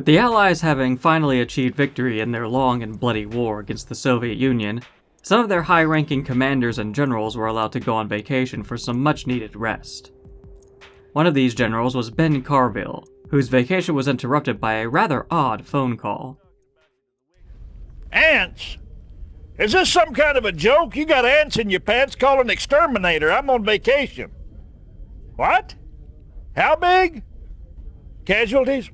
With the Allies having finally achieved victory in their long and bloody war against the Soviet Union, some of their high-ranking commanders and generals were allowed to go on vacation for some much-needed rest. One of these generals was Ben Carville, whose vacation was interrupted by a rather odd phone call. Ants? Is this some kind of a joke? You got ants in your pants? Call an exterminator. I'm on vacation. What? How big? Casualties?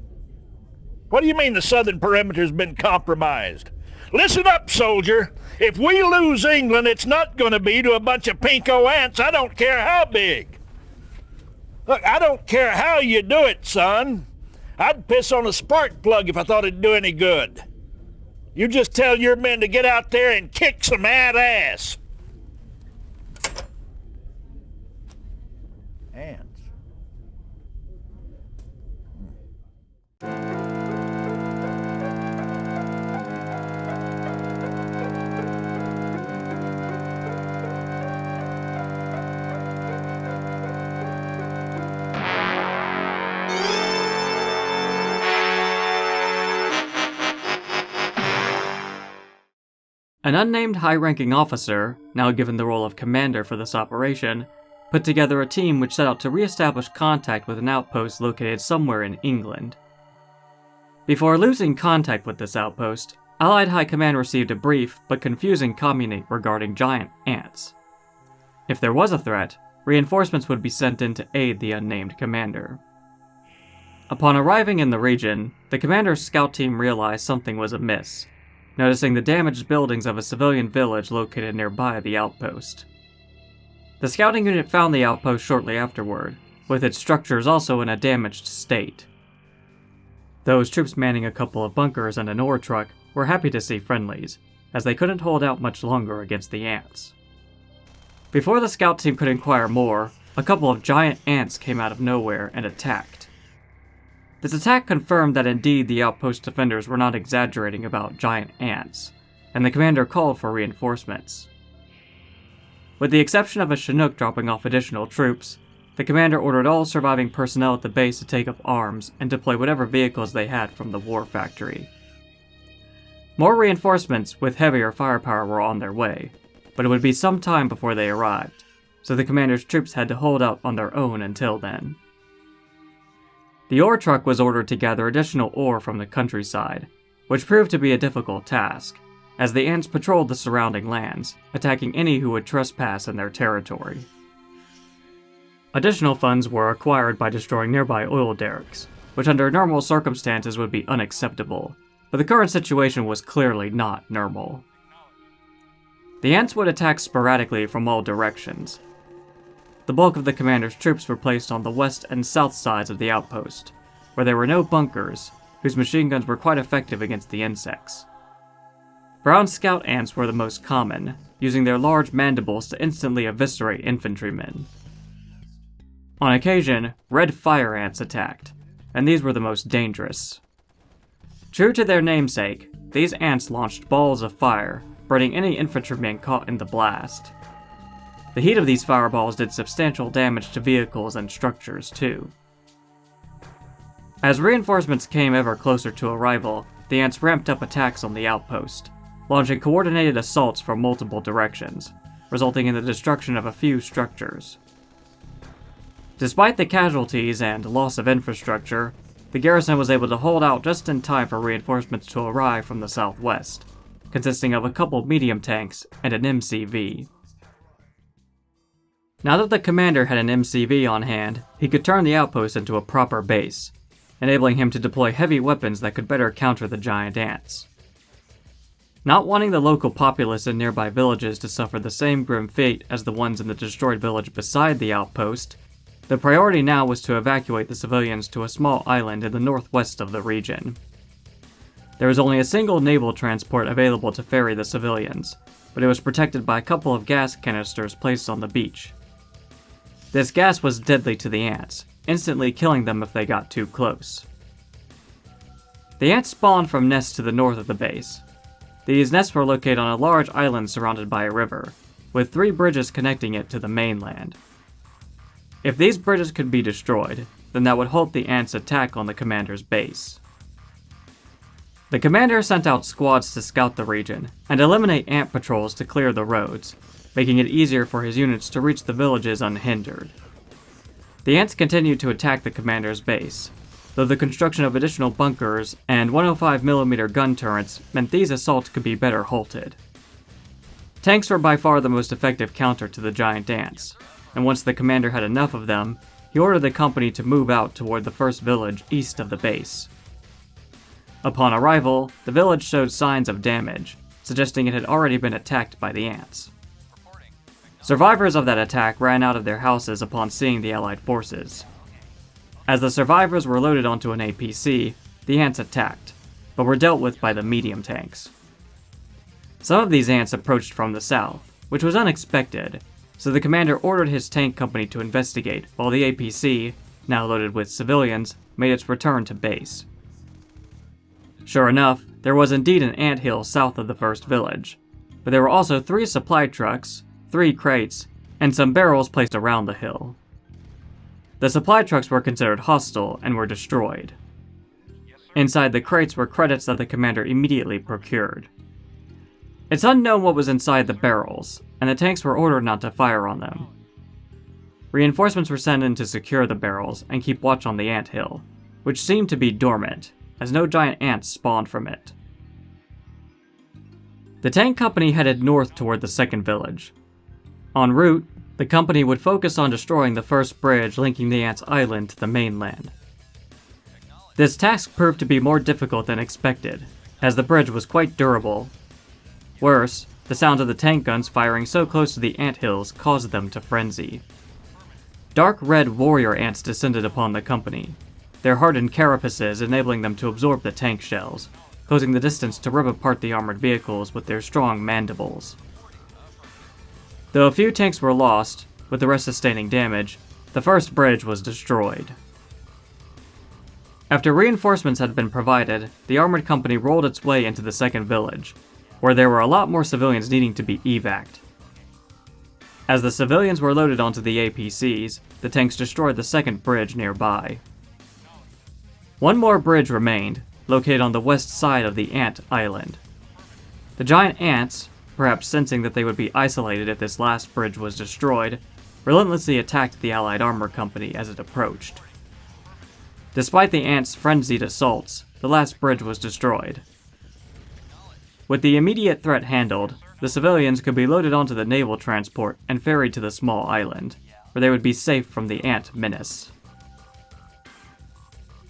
What do you mean the southern perimeter's been compromised? Listen up, soldier. If we lose England, it's not going to be to a bunch of pinko ants. I don't care how big. Look, I don't care how you do it, son. I'd piss on a spark plug if I thought it'd do any good. You just tell your men to get out there and kick some ant ass. Ants. An unnamed high-ranking officer, now given the role of commander for this operation, put together a team which set out to re-establish contact with an outpost located somewhere in England. Before losing contact with this outpost, Allied High Command received a brief but confusing communique regarding giant ants. If there was a threat, reinforcements would be sent in to aid the unnamed commander. Upon arriving in the region, the commander's scout team realized something was amiss, noticing the damaged buildings of a civilian village located nearby the outpost. The scouting unit found the outpost shortly afterward, with its structures also in a damaged state. Those troops manning a couple of bunkers and an ore truck were happy to see friendlies, as they couldn't hold out much longer against the ants. Before the scout team could inquire more, a couple of giant ants came out of nowhere and attacked. This attack confirmed that indeed the outpost defenders were not exaggerating about giant ants, and the commander called for reinforcements. With the exception of a Chinook dropping off additional troops, the commander ordered all surviving personnel at the base to take up arms and deploy whatever vehicles they had from the war factory. More reinforcements with heavier firepower were on their way, but it would be some time before they arrived, so the commander's troops had to hold out on their own until then. The ore truck was ordered to gather additional ore from the countryside, which proved to be a difficult task, as the ants patrolled the surrounding lands, attacking any who would trespass in their territory. Additional funds were acquired by destroying nearby oil derricks, which under normal circumstances would be unacceptable, but the current situation was clearly not normal. The ants would attack sporadically from all directions. The bulk of the commander's troops were placed on the west and south sides of the outpost, where there were no bunkers, whose machine guns were quite effective against the insects. Brown scout ants were the most common, using their large mandibles to instantly eviscerate infantrymen. On occasion, red fire ants attacked, and these were the most dangerous. True to their namesake, these ants launched balls of fire, burning any infantryman caught in the blast. The heat of these fireballs did substantial damage to vehicles and structures, too. As reinforcements came ever closer to arrival, the ants ramped up attacks on the outpost, launching coordinated assaults from multiple directions, resulting in the destruction of a few structures. Despite the casualties and loss of infrastructure, the garrison was able to hold out just in time for reinforcements to arrive from the southwest, consisting of a couple medium tanks and an MCV. Now that the commander had an MCV on hand, he could turn the outpost into a proper base, enabling him to deploy heavy weapons that could better counter the giant ants. Not wanting the local populace in nearby villages to suffer the same grim fate as the ones in the destroyed village beside the outpost, the priority now was to evacuate the civilians to a small island in the northwest of the region. There was only a single naval transport available to ferry the civilians, but it was protected by a couple of gas canisters placed on the beach. This gas was deadly to the ants, instantly killing them if they got too close. The ants spawned from nests to the north of the base. These nests were located on a large island surrounded by a river, with 3 bridges connecting it to the mainland. If these bridges could be destroyed, then that would halt the ants' attack on the commander's base. The commander sent out squads to scout the region and eliminate ant patrols to clear the roads, making it easier for his units to reach the villages unhindered. The ants continued to attack the commander's base, though the construction of additional bunkers and 105mm gun turrets meant these assaults could be better halted. Tanks were by far the most effective counter to the giant ants, and once the commander had enough of them, he ordered the company to move out toward the first village east of the base. Upon arrival, the village showed signs of damage, suggesting it had already been attacked by the ants. Survivors of that attack ran out of their houses upon seeing the Allied forces. As the survivors were loaded onto an APC, the ants attacked, but were dealt with by the medium tanks. Some of these ants approached from the south, which was unexpected, so the commander ordered his tank company to investigate while the APC, now loaded with civilians, made its return to base. Sure enough, there was indeed an anthill south of the first village, but there were also 3 supply trucks, 3 crates, and some barrels placed around the hill. The supply trucks were considered hostile and were destroyed. Inside the crates were credits that the commander immediately procured. It's unknown what was inside the barrels, and the tanks were ordered not to fire on them. Reinforcements were sent in to secure the barrels and keep watch on the anthill, which seemed to be dormant, as no giant ants spawned from it. The tank company headed north toward the second village. En route, the company would focus on destroying the first bridge linking the ants' island to the mainland. This task proved to be more difficult than expected, as the bridge was quite durable. Worse, the sound of the tank guns firing so close to the anthills caused them to frenzy. Dark red warrior ants descended upon the company, their hardened carapaces enabling them to absorb the tank shells, closing the distance to rip apart the armored vehicles with their strong mandibles. Though a few tanks were lost, with the rest sustaining damage, the first bridge was destroyed. After reinforcements had been provided, the armored company rolled its way into the second village, where there were a lot more civilians needing to be evac'd. As the civilians were loaded onto the APCs, the tanks destroyed the second bridge nearby. One more bridge remained, located on the west side of the ant island. The giant ants, perhaps sensing that they would be isolated if this last bridge was destroyed, relentlessly attacked the Allied armor company as it approached. Despite the ants' frenzied assaults, the last bridge was destroyed. With the immediate threat handled, the civilians could be loaded onto the naval transport and ferried to the small island, where they would be safe from the ant menace.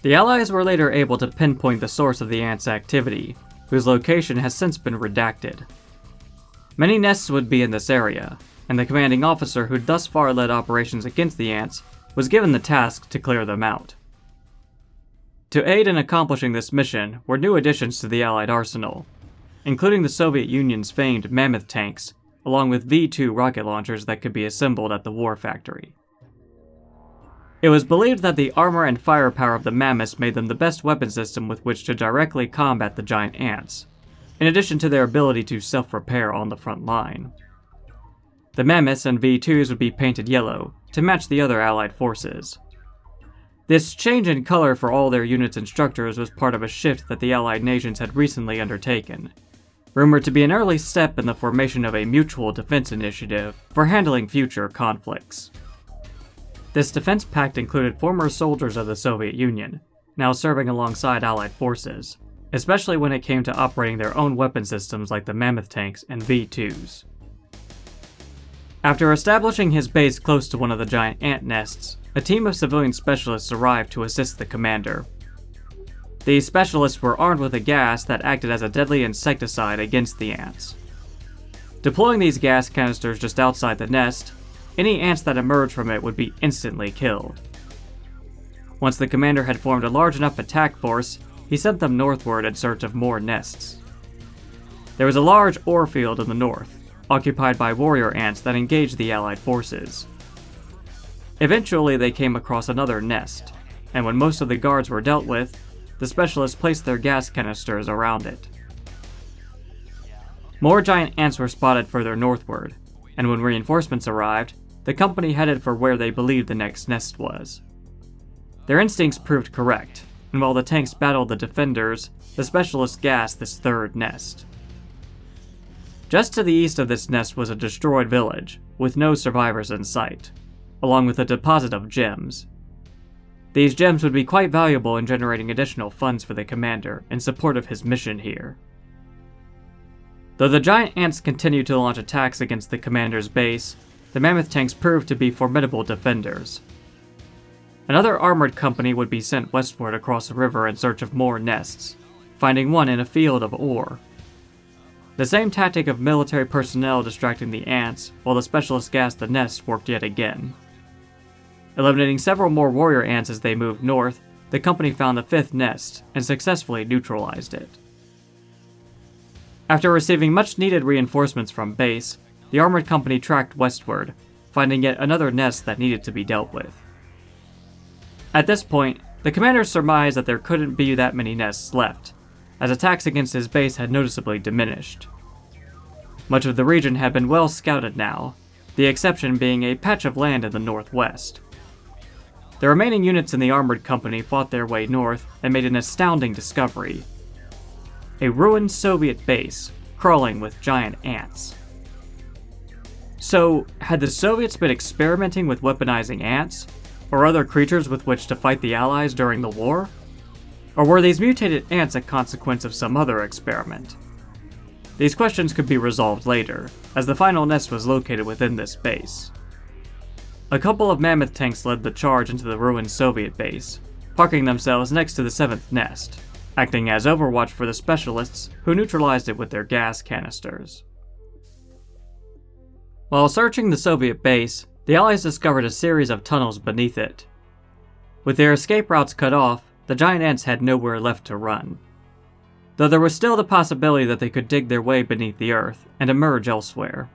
The Allies were later able to pinpoint the source of the ants' activity, whose location has since been redacted. Many nests would be in this area, and the commanding officer who'd thus far led operations against the ants was given the task to clear them out. To aid in accomplishing this mission were new additions to the Allied arsenal, including the Soviet Union's famed Mammoth tanks, along with V-2 rocket launchers that could be assembled at the war factory. It was believed that the armor and firepower of the Mammoths made them the best weapon system with which to directly combat the giant ants, in addition to their ability to self-repair on the front line. The Mammoths and V-2s would be painted yellow, to match the other Allied forces. This change in color for all their units and structures was part of a shift that the Allied nations had recently undertaken, rumored to be an early step in the formation of a mutual defense initiative for handling future conflicts. This defense pact included former soldiers of the Soviet Union, now serving alongside Allied forces, especially when it came to operating their own weapon systems like the Mammoth tanks and V-2s. After establishing his base close to one of the giant ant nests, a team of civilian specialists arrived to assist the commander. These specialists were armed with a gas that acted as a deadly insecticide against the ants. Deploying these gas canisters just outside the nest, any ants that emerged from it would be instantly killed. Once the commander had formed a large enough attack force, he sent them northward in search of more nests. There was a large ore field in the north, occupied by warrior ants that engaged the Allied forces. Eventually they came across another nest, and when most of the guards were dealt with, the specialists placed their gas canisters around it. More giant ants were spotted further northward, and when reinforcements arrived, the company headed for where they believed the next nest was. Their instincts proved correct, and while the tanks battled the defenders, the specialists gassed this third nest. Just to the east of this nest was a destroyed village, with no survivors in sight, along with a deposit of gems. These gems would be quite valuable in generating additional funds for the commander in support of his mission here. Though the giant ants continued to launch attacks against the commander's base, the mammoth tanks proved to be formidable defenders. Another armored company would be sent westward across the river in search of more nests, finding one in a field of ore. The same tactic of military personnel distracting the ants while the specialists gassed the nest worked yet again. Eliminating several more warrior ants as they moved north, the company found the fifth nest and successfully neutralized it. After receiving much-needed reinforcements from base, the armored company tracked westward, finding yet another nest that needed to be dealt with. At this point, the commander surmised that there couldn't be that many nests left, as attacks against his base had noticeably diminished. Much of the region had been well scouted now, the exception being a patch of land in the northwest. The remaining units in the armored company fought their way north and made an astounding discovery: a ruined Soviet base crawling with giant ants. So, had the Soviets been experimenting with weaponizing ants, or other creatures with which to fight the Allies during the war? Or were these mutated ants a consequence of some other experiment? These questions could be resolved later, as the final nest was located within this base. A couple of mammoth tanks led the charge into the ruined Soviet base, parking themselves next to the seventh nest, acting as overwatch for the specialists who neutralized it with their gas canisters. While searching the Soviet base, the Allies discovered a series of tunnels beneath it. With their escape routes cut off, the giant ants had nowhere left to run, though there was still the possibility that they could dig their way beneath the earth and emerge elsewhere.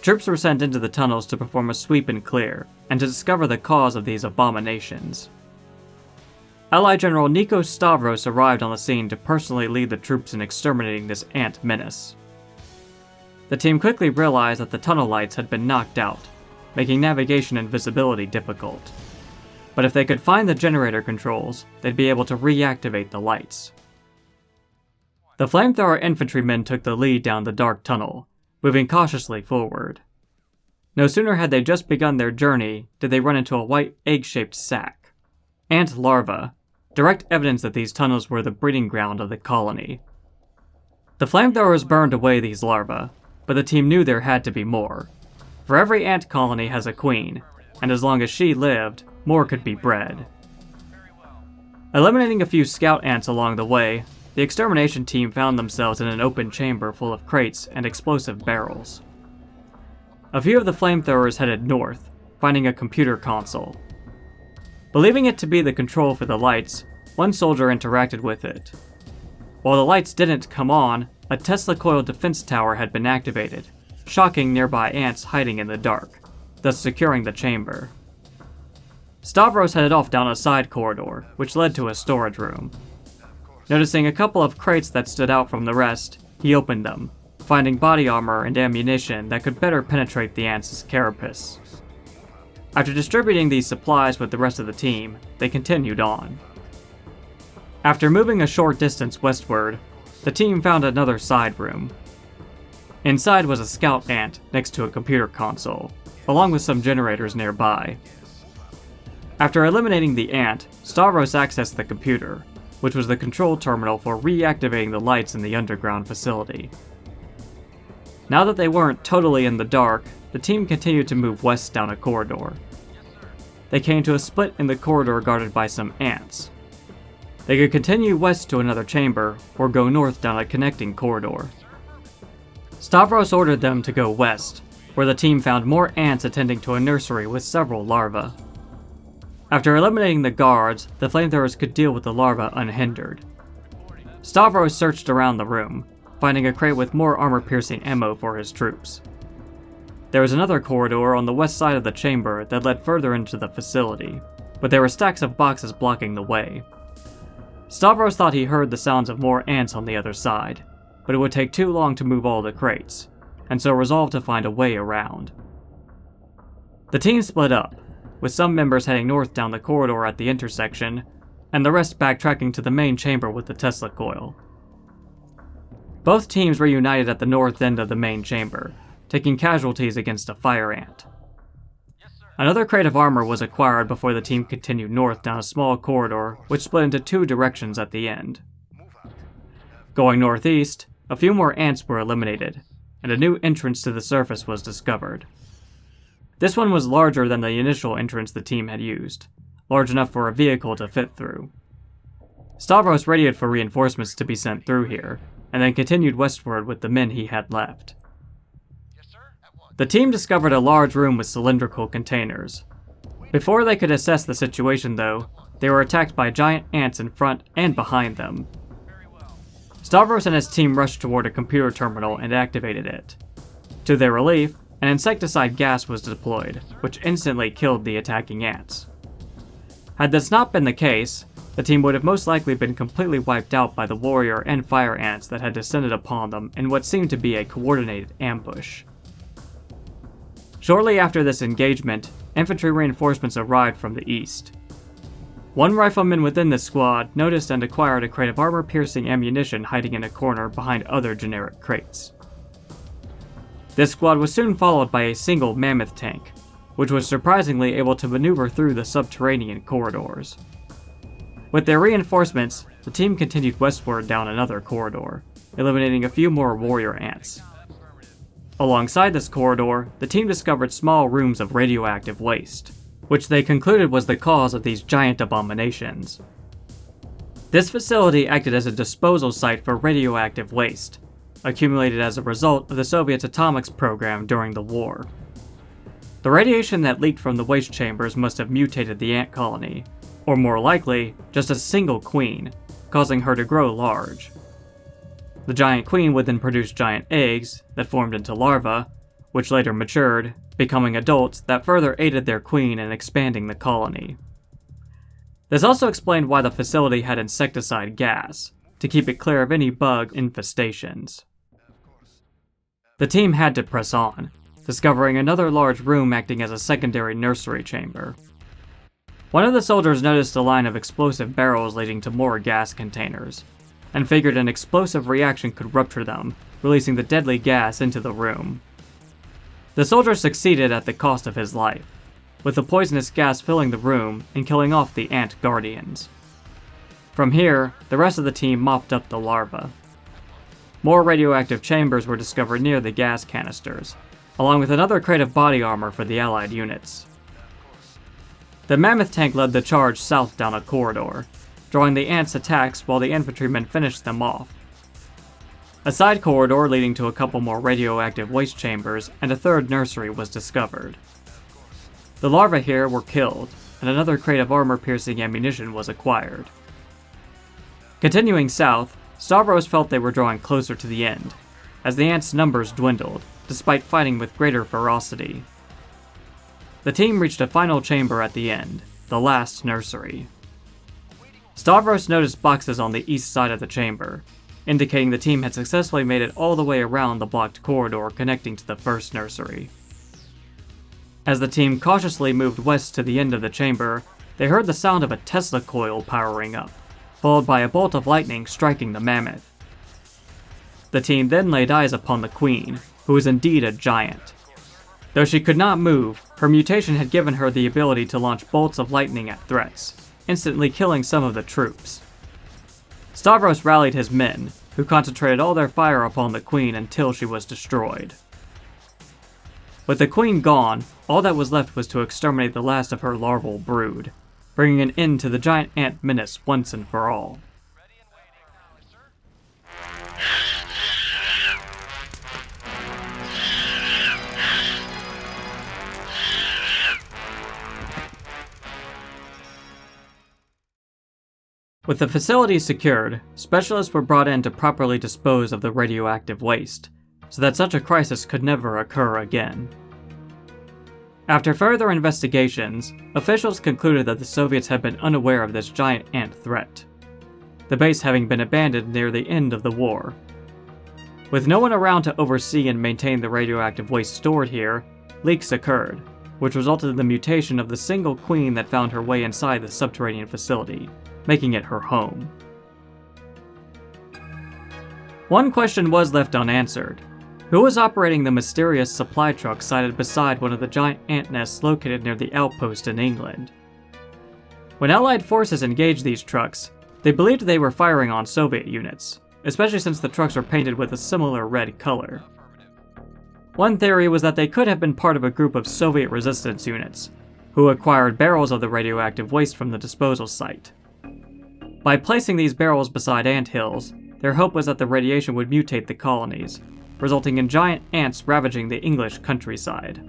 Troops were sent into the tunnels to perform a sweep and clear, and to discover the cause of these abominations. Allied General Nikos Stavros arrived on the scene to personally lead the troops in exterminating this ant menace. The team quickly realized that the tunnel lights had been knocked out, making navigation and visibility difficult. But if they could find the generator controls, they'd be able to reactivate the lights. The flamethrower infantrymen took the lead down the dark tunnel, moving cautiously forward. No sooner had they just begun their journey did they run into a white egg-shaped sac. Ant larvae, direct evidence that these tunnels were the breeding ground of the colony. The flamethrowers burned away these larvae, but the team knew there had to be more. For every ant colony has a queen, and as long as she lived, more could be bred. Eliminating a few scout ants along the way, the extermination team found themselves in an open chamber full of crates and explosive barrels. A few of the flamethrowers headed north, finding a computer console. Believing it to be the control for the lights, one soldier interacted with it. While the lights didn't come on, a Tesla coil defense tower had been activated, shocking nearby ants hiding in the dark, thus securing the chamber. Stavros headed off down a side corridor, which led to a storage room. Noticing a couple of crates that stood out from the rest, he opened them, finding body armor and ammunition that could better penetrate the ants' carapace. After distributing these supplies with the rest of the team, they continued on. After moving a short distance westward, the team found another side room. Inside was a scout ant next to a computer console, along with some generators nearby. After eliminating the ant, Stavros accessed the computer, which was the control terminal for reactivating the lights in the underground facility. Now that they weren't totally in the dark, the team continued to move west down a corridor. They came to a split in the corridor guarded by some ants. They could continue west to another chamber, or go north down a connecting corridor. Stavros ordered them to go west, where the team found more ants attending to a nursery with several larvae. After eliminating the guards, the flamethrowers could deal with the larvae unhindered. Stavros searched around the room, finding a crate with more armor-piercing ammo for his troops. There was another corridor on the west side of the chamber that led further into the facility, but there were stacks of boxes blocking the way. Stavros thought he heard the sounds of more ants on the other side, but it would take too long to move all the crates, and so resolved to find a way around. The team split up, with some members heading north down the corridor at the intersection, and the rest backtracking to the main chamber with the Tesla coil. Both teams reunited at the north end of the main chamber, taking casualties against a fire ant. Another crate of armor was acquired before the team continued north down a small corridor which split into two directions at the end. Going northeast, a few more ants were eliminated, and a new entrance to the surface was discovered. This one was larger than the initial entrance the team had used, large enough for a vehicle to fit through. Stavros radioed for reinforcements to be sent through here, and then continued westward with the men he had left. The team discovered a large room with cylindrical containers. Before they could assess the situation though, they were attacked by giant ants in front and behind them. Stavros and his team rushed toward a computer terminal and activated it. To their relief, an insecticide gas was deployed, which instantly killed the attacking ants. Had this not been the case, the team would have most likely been completely wiped out by the warrior and fire ants that had descended upon them in what seemed to be a coordinated ambush. Shortly after this engagement, infantry reinforcements arrived from the east. One rifleman within the squad noticed and acquired a crate of armor-piercing ammunition hiding in a corner behind other generic crates. This squad was soon followed by a single mammoth tank, which was surprisingly able to maneuver through the subterranean corridors. With their reinforcements, the team continued westward down another corridor, eliminating a few more warrior ants. Alongside this corridor, the team discovered small rooms of radioactive waste, which they concluded was the cause of these giant abominations. This facility acted as a disposal site for radioactive waste, accumulated as a result of the Soviets' atomics program during the war. The radiation that leaked from the waste chambers must have mutated the ant colony, or more likely, just a single queen, causing her to grow large. The giant queen would then produce giant eggs that formed into larvae, which later matured, becoming adults that further aided their queen in expanding the colony. This also explained why the facility had insecticide gas, to keep it clear of any bug infestations. The team had to press on, discovering another large room acting as a secondary nursery chamber. One of the soldiers noticed a line of explosive barrels leading to more gas containers, and figured an explosive reaction could rupture them, releasing the deadly gas into the room. The soldier succeeded at the cost of his life, with the poisonous gas filling the room and killing off the ant guardians. From here, the rest of the team mopped up the larvae. More radioactive chambers were discovered near the gas canisters, along with another crate of body armor for the Allied units. The mammoth tank led the charge south down a corridor, drawing the ants' attacks while the infantrymen finished them off. A side corridor leading to a couple more radioactive waste chambers and a third nursery was discovered. The larvae here were killed, and another crate of armor-piercing ammunition was acquired. Continuing south, Stavros felt they were drawing closer to the end, as the ants' numbers dwindled, despite fighting with greater ferocity. The team reached a final chamber at the end, the last nursery. Stavros noticed boxes on the east side of the chamber, indicating the team had successfully made it all the way around the blocked corridor connecting to the first nursery. As the team cautiously moved west to the end of the chamber, they heard the sound of a Tesla coil powering up, followed by a bolt of lightning striking the mammoth. The team then laid eyes upon the queen, who was indeed a giant. Though she could not move, her mutation had given her the ability to launch bolts of lightning at threats, instantly killing some of the troops. Stavros rallied his men, who concentrated all their fire upon the queen until she was destroyed. With the queen gone, all that was left was to exterminate the last of her larval brood, bringing an end to the giant ant menace once and for all. With the facility secured, specialists were brought in to properly dispose of the radioactive waste, so that such a crisis could never occur again. After further investigations, officials concluded that the Soviets had been unaware of this giant ant threat, the base having been abandoned near the end of the war. With no one around to oversee and maintain the radioactive waste stored here, leaks occurred, which resulted in the mutation of the single queen that found her way inside the subterranean facility, making it her home. One question was left unanswered. Who was operating the mysterious supply truck sighted beside one of the giant ant nests located near the outpost in England? When Allied forces engaged these trucks, they believed they were firing on Soviet units, especially since the trucks were painted with a similar red color. One theory was that they could have been part of a group of Soviet resistance units, who acquired barrels of the radioactive waste from the disposal site. By placing these barrels beside ant hills, their hope was that the radiation would mutate the colonies, resulting in giant ants ravaging the English countryside.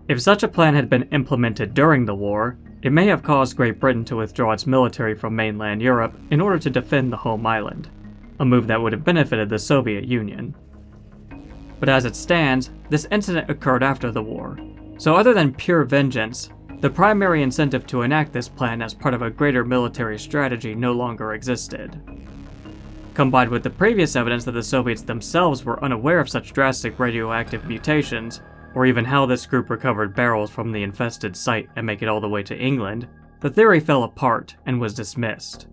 If such a plan had been implemented during the war, it may have caused Great Britain to withdraw its military from mainland Europe in order to defend the home island, a move that would have benefited the Soviet Union. But as it stands, this incident occurred after the war, so other than pure vengeance, the primary incentive to enact this plan as part of a greater military strategy no longer existed. Combined with the previous evidence that the Soviets themselves were unaware of such drastic radioactive mutations, or even how this group recovered barrels from the infested site and make it all the way to England, the theory fell apart and was dismissed.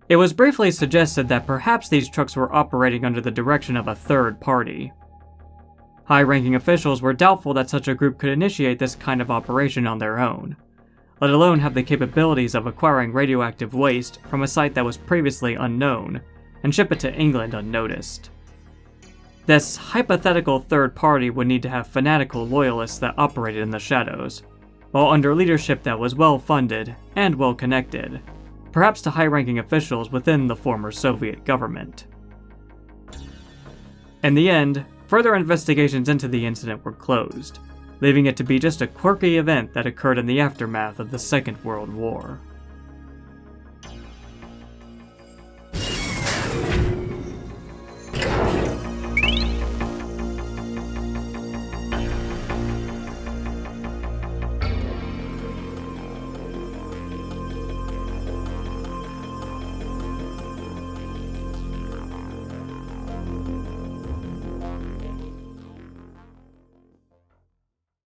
It was briefly suggested that perhaps these trucks were operating under the direction of a third party. High-ranking officials were doubtful that such a group could initiate this kind of operation on their own, let alone have the capabilities of acquiring radioactive waste from a site that was previously unknown, and ship it to England unnoticed. This hypothetical third party would need to have fanatical loyalists that operated in the shadows, while under leadership that was well-funded and well-connected, perhaps to high-ranking officials within the former Soviet government. In the end, further investigations into the incident were closed, leaving it to be just a quirky event that occurred in the aftermath of the Second World War.